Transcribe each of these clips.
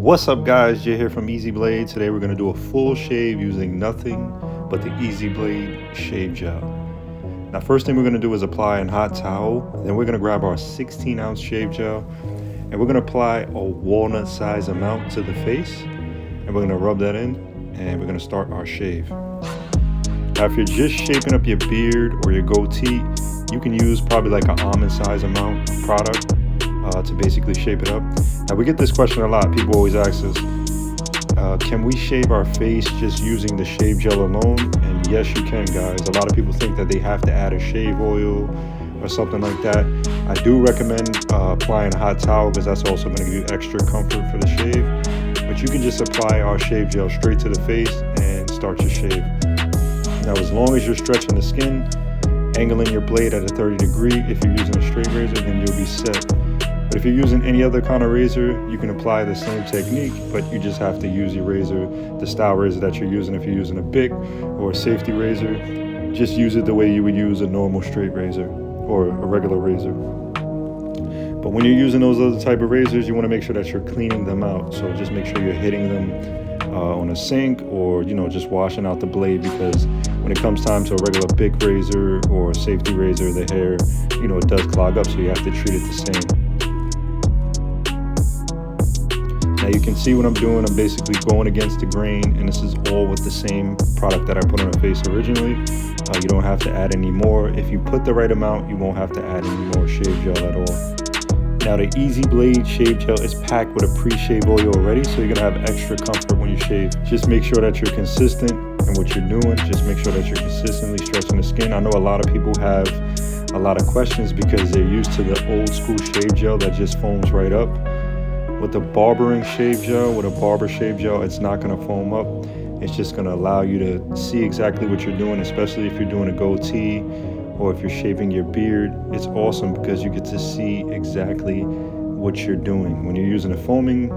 What's up guys, Jay here from Easy Blade. Today we're going to do a full shave using nothing but the Easy Blade Shave Gel. Now first thing we're going to do is apply a hot towel. Then we're going to grab our 16-ounce shave gel and we're going to apply a walnut size amount to the face. And we're going to rub that in and we're going to start our shave. Now if you're just shaping up your beard or your goatee, you can use probably like an almond size amount of product to basically shape it up. Now we get this question a lot. People always ask us, can we shave our face just using the shave gel alone? And yes, you can, guys. A lot of people think that they have to add a shave oil or something like that. I do recommend applying a hot towel because that's also going to give you extra comfort for the shave. But you can just apply our shave gel straight to the face and start your shave. Now as long as you're stretching the skin, angling your blade at a 30 degree, if you're using a straight razor, then you'll be set. But if you're using any other kind of razor, you can apply the same technique, but you just have to use your razor, the style razor that you're using. If you're using a Bic or a safety razor, just use it the way you would use a normal straight razor or a regular razor. But when you're using those other type of razors, you want to make sure that you're cleaning them out. So just make sure you're hitting them on a sink or, just washing out the blade, because when it comes time to a regular Bic razor or a safety razor, the hair, it does clog up, so you have to treat it the same. Now you can see what I'm doing. I'm basically going against the grain, and this is all with the same product that I put on the face originally. You don't have to add any more. If you put the right amount, you won't have to add any more shave gel at all. Now the Easy Blade Shave Gel is packed with a pre-shave oil already, so you're gonna have extra comfort when you shave. Just make sure that you're consistent in what you're doing. Just make sure that you're consistently stretching the skin. I know a lot of people have a lot of questions because they're used to the old school shave gel that just foams right up. With the Barber Shave Gel, it's not going to foam up. It's just going to allow you to see exactly what you're doing, especially if you're doing a goatee or if you're shaving your beard. It's awesome because you get to see exactly what you're doing. When you're using a foaming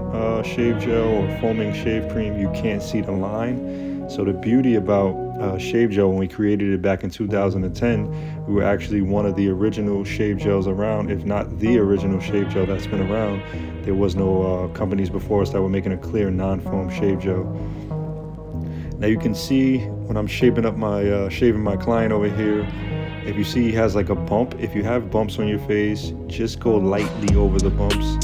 shave gel or foaming shave cream, you can't see the line. So the beauty about shave gel, when we created it back in 2010, we were actually one of the original shave gels around, if not the original shave gel that's been around. There was no companies before us that were making a clear non-foam shave gel. Now you can see when I'm shaping up my shaving my client over here, if you see he has like a bump, if you have bumps on your face, just go lightly over the bumps.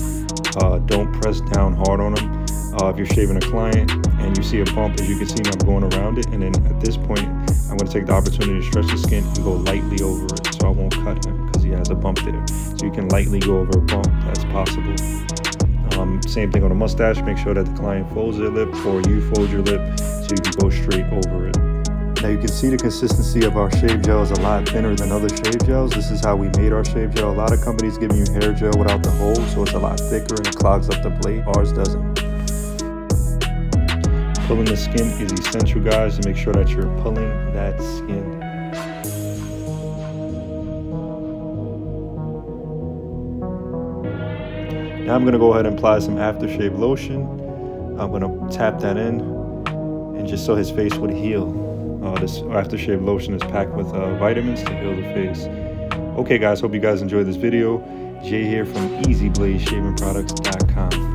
Don't press down hard on them. If you're shaving a client and you see a bump, as you can see me, I'm going around it, and then at this point I'm going to take the opportunity to stretch the skin and go lightly over it, so I won't cut him because he has a bump there. So you can lightly go over a bump. That's possible. Same thing on a mustache. Make sure that the client folds their lip or you fold your lip so you can go straight over it. Now you can see the consistency of our shave gel is a lot thinner than other shave gels. This is how we made our shave gel. A lot of companies give you hair gel without the hole, so it's a lot thicker and it clogs up the blade. Ours doesn't. Pulling the skin is essential, guys, to make sure that you're pulling that skin. Now I'm going to go ahead and apply some aftershave lotion. I'm going to tap that in, and just so his face would heal. This aftershave lotion is packed with vitamins to heal the face. Okay guys, hope you guys enjoyed this video. Jay here from EasyBladeShavingProducts.com.